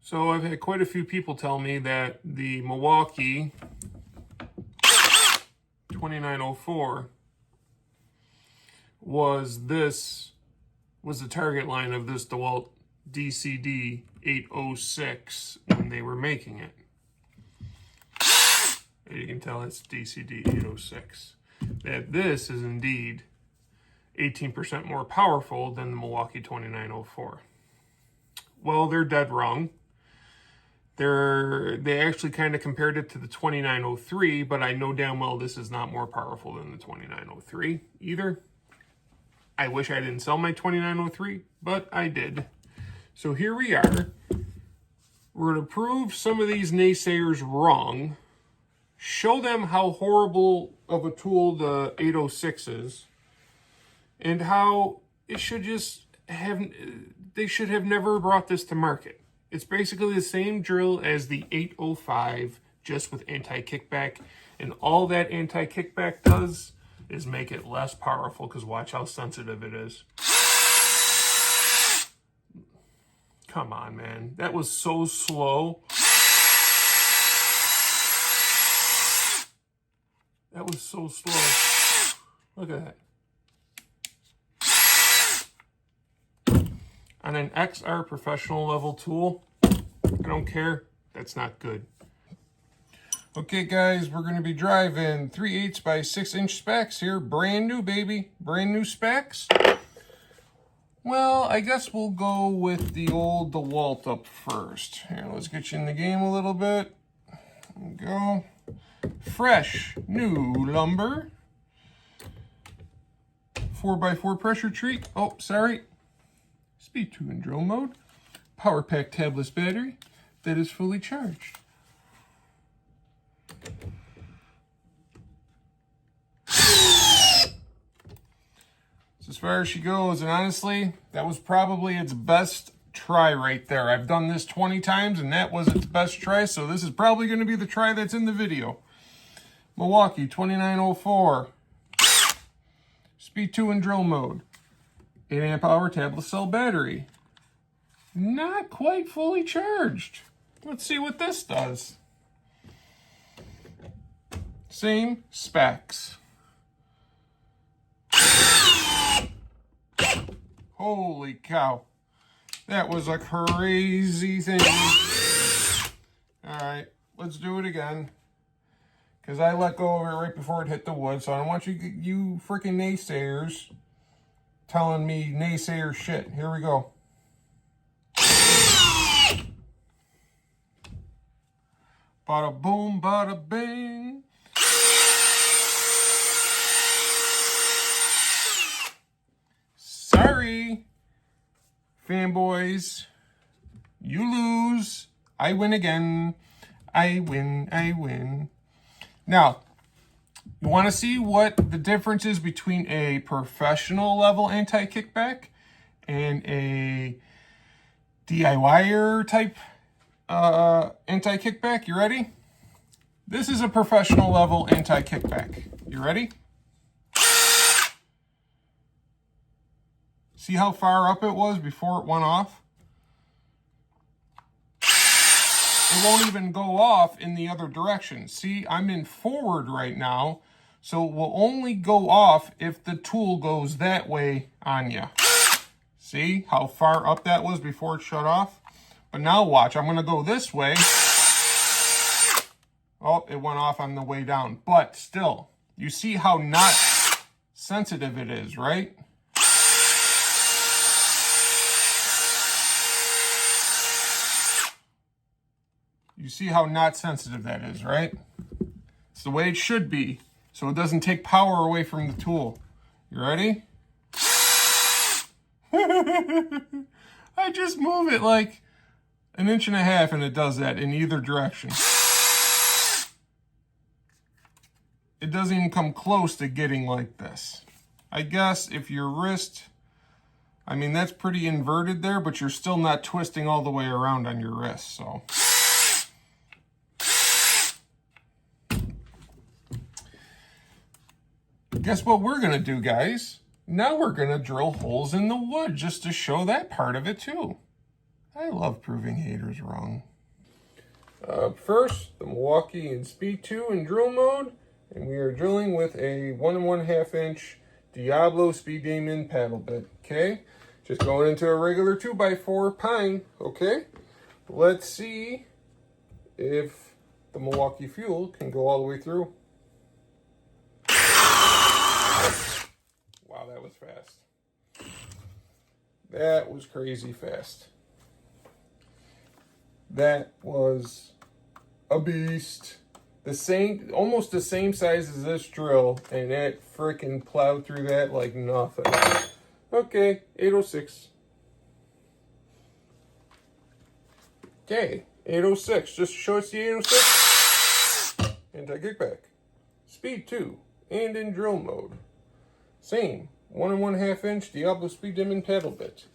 So I've had quite a few people tell me that the Milwaukee 2904 was the target line of this DeWalt DCD806 when they were making it. As you can tell, it's DCD806. That this is indeed 18% more powerful than the Milwaukee 2904. Well, they're dead wrong. They actually kind of compared it to the 2903, but I know damn well this is not more powerful than the 2903 either. I wish I didn't sell my 2903, but I did. So here we are. We're going to prove some of these naysayers wrong, show them how horrible of a tool the 806 is, and how it should they should have never brought this to market. It's basically the same drill as the 805, just with anti-kickback. And all that anti-kickback does is make it less powerful, because watch how sensitive it is. Come on, man. That was so slow. That was so slow. Look at that. On an XR professional level tool, I don't care. That's not good. Okay, guys, we're going to be driving 3/8 by 6-inch specs here. Brand new, baby. Brand new specs. Well, I guess we'll go with the old DeWalt up first. Here, let's get you in the game a little bit. There we go. Fresh, new lumber. 4x4 pressure treat. Oh, sorry. Speed 2 in drill mode. Power pack tabless battery that is fully charged. So as far as she goes, and honestly, that was probably its best try right there. I've done this 20 times and that was its best try, so this is probably going to be the try that's in the video. Milwaukee 2904. Speed 2 in drill mode. 8 amp hour tablet cell battery. Not quite fully charged. Let's see what this does. Same specs. Holy cow. That was a crazy thing. Alright, let's do it again. Because I let go of it right before it hit the wood, so I don't want you freaking naysayers telling me naysayer shit. Here we go. Bada boom, bada bing. Sorry, fanboys. You lose. I win again. I win, I win. Now, you want to see what the difference is between a professional level anti-kickback and a DIYer type anti-kickback? You ready? This is a professional level anti-kickback. You ready? See how far up it was before it went off? It won't even go off in the other direction. See, I'm in forward right now, so it will only go off if the tool goes that way on you. See how far up that was before it shut off? But now watch, I'm going to go this way. Oh, it went off on the way down. But still, you see how not sensitive it is, right? You see how not sensitive that is, right? It's the way it should be, so it doesn't take power away from the tool. You ready? I just move it like 1.5 inches and it does that in either direction. It doesn't even come close to getting like this. I guess if your wrist, I mean, that's pretty inverted there, but you're still not twisting all the way around on your wrist, so. Guess what we're going to do, guys? Now we're going to drill holes in the wood just to show that part of it too. I love proving haters wrong. First, the Milwaukee in Speed 2 in drill mode, and we are drilling with a 1 1/2 inch Diablo Speed Demon paddle bit, okay? Just going into a regular 2x4 pine, okay? Let's see if the Milwaukee fuel can go all the way through. Wow, that was fast. That was crazy fast. That was a beast. Almost the same size as this drill, and it freaking plowed through that like nothing. Okay, 806. Okay, 806. Just to show us the 806. Anti-kickback. Speed 2, and in drill mode. Same, 1 1/2 inch Diablo Speed Demon paddle bit.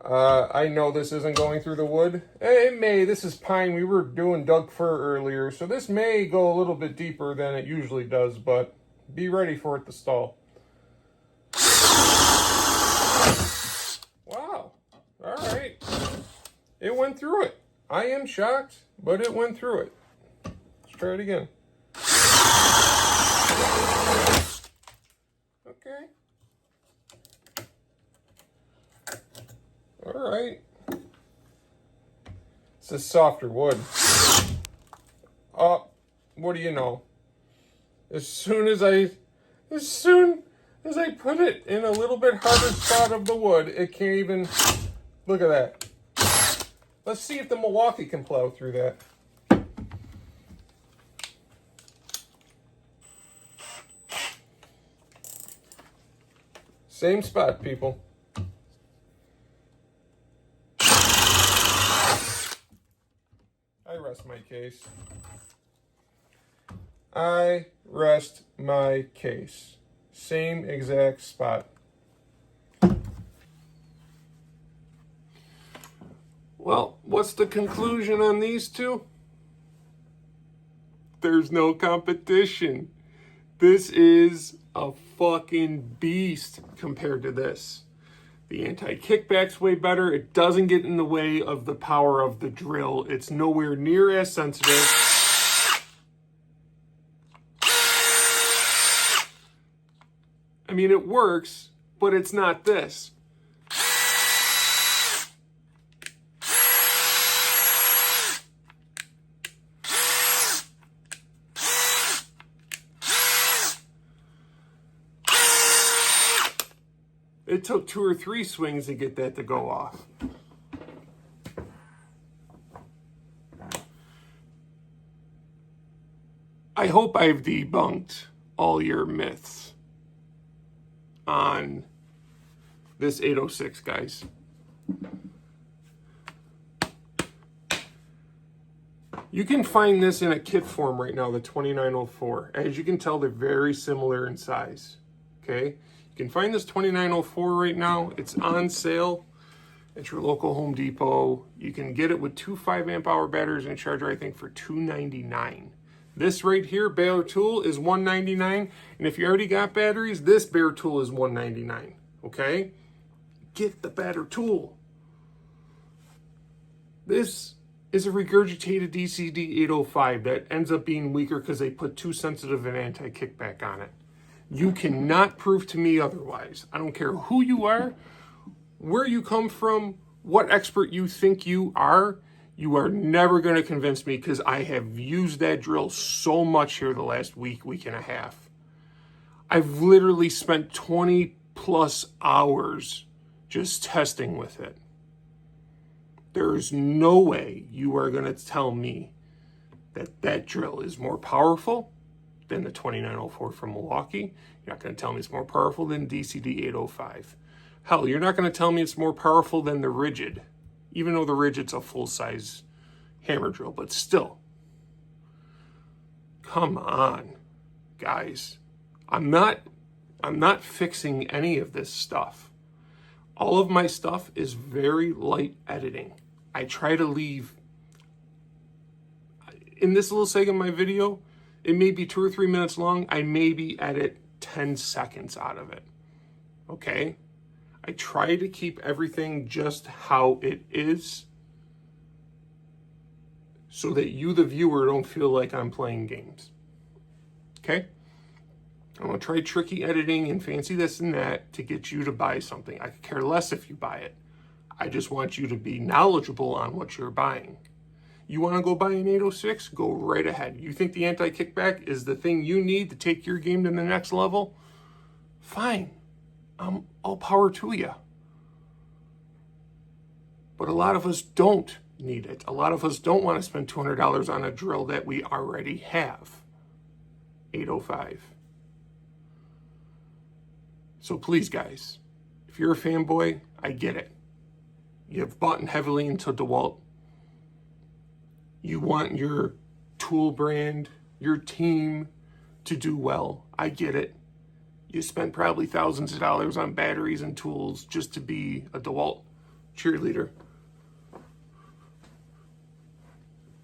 I know this isn't going through the wood. It may. This is pine. We were doing Doug fir earlier, so this may go a little bit deeper than it usually does, but be ready for it to stall. Wow. All right. It went through it. I am shocked, but it went through it. Let's try it again. Okay. All right. It's a softer wood. What do you know? As soon as I put it in a little bit harder spot of the wood, it can't even, look at that. Let's see if the Milwaukee can plow through that. Same spot, people. I rest my case. I rest my case. Same exact spot. Well, what's the conclusion on these two? There's no competition. This is a fucking beast compared to this. The anti-kickback's way better. It doesn't get in the way of the power of the drill. It's nowhere near as sensitive. I mean, it works, but it's not this. It took 2 or 3 swings to get that to go off. I hope I've debunked all your myths on this 806, guys. You can find this in a kit form right now, the 2904. As you can tell, they're very similar in size, okay? You can find this 2904 right now. It's on sale at your local Home Depot. You can get it with 2 5-amp-hour batteries and a charger, I think, for $2.99. This right here, bare tool, is $1.99. And if you already got batteries, this bare tool is $1.99, okay? Get the better tool. This is a regurgitated DCD805 that ends up being weaker because they put too sensitive an anti-kickback on it. You cannot prove to me otherwise. I don't care who you are, where you come from, what expert you think you are never going to convince me because I have used that drill so much here the last week and a half. I've literally spent 20 plus hours just testing with it. There's no way you are going to tell me that that drill is more powerful than the 2904 from Milwaukee. You're not going to tell me it's more powerful than DCD805. Hell, you're not going to tell me it's more powerful than the Rigid, even though the Rigid's a full-size hammer drill, but still. Come on, guys. I'm not fixing any of this stuff. All of my stuff is very light editing. I try to leave, in this little segment of my video, it may be 2 or 3 minutes long. I maybe edit 10 seconds out of it. Okay? I try to keep everything just how it is so that you, the viewer, don't feel like I'm playing games. Okay? I'm going to try tricky editing and fancy this and that to get you to buy something. I could care less if you buy it. I just want you to be knowledgeable on what you're buying. You want to go buy an 806? Go right ahead. You think the anti-kickback is the thing you need to take your game to the next level? Fine. All power to you. But a lot of us don't need it. A lot of us don't want to spend $200 on a drill that we already have. 805. So please, guys, if you're a fanboy, I get it. You've bought heavily into DeWalt. You want your tool brand, your team to do well. I get it. You spent probably thousands of dollars on batteries and tools just to be a DeWalt cheerleader.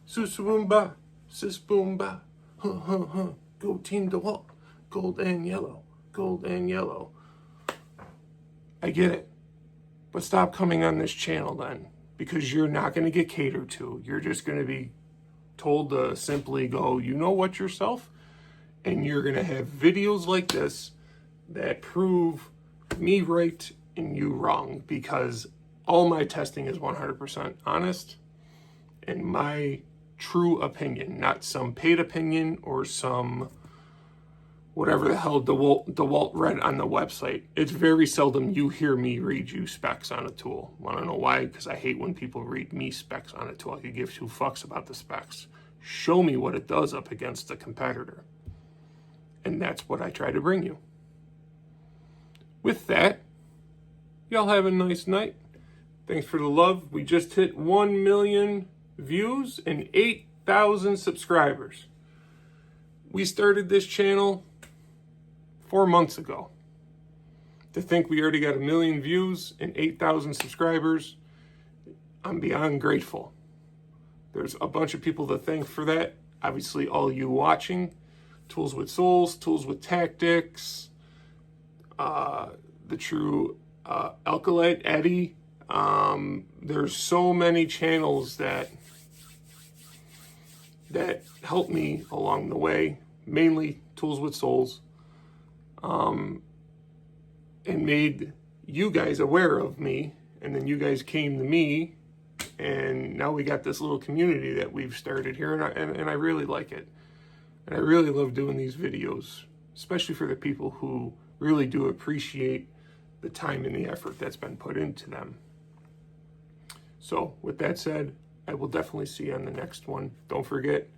Sus-boomba, sis-boomba, huh, huh, huh. Go Team DeWalt, gold and yellow, gold and yellow. I get it. But stop coming on this channel then, because you're not going to get catered to. You're just going to be told to simply go, you know what, yourself, and you're going to have videos like this that prove me right and you wrong, because all my testing is 100% honest and my true opinion, not some paid opinion or some whatever the hell DeWalt read on the website. It's very seldom you hear me read you specs on a tool. Want to know why? Because I hate when people read me specs on a tool. I could give two fucks about the specs. Show me what it does up against the competitor. And that's what I try to bring you. With that, y'all have a nice night. Thanks for the love. We just hit 1 million views and 8,000 subscribers. We started this channel 4 months ago. To think we already got 1 million views and 8,000 subscribers, I'm beyond grateful. There's a bunch of people to thank for that. Obviously, all you watching. Tools with Souls, Tools with Tactics, the true Alkalite, Eddie. There's so many channels that helped me along the way. Mainly Tools with Souls. And made you guys aware of me, and then you guys came to me, and now we got this little community that we've started here, and I really like it. And I really love doing these videos, especially for the people who really do appreciate the time and the effort that's been put into them. So with that said, I will definitely see you on the next one. Don't forget,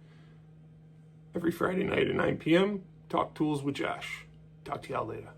every Friday night at 9 p.m., Talk Tools with Josh. Talk to y'all later.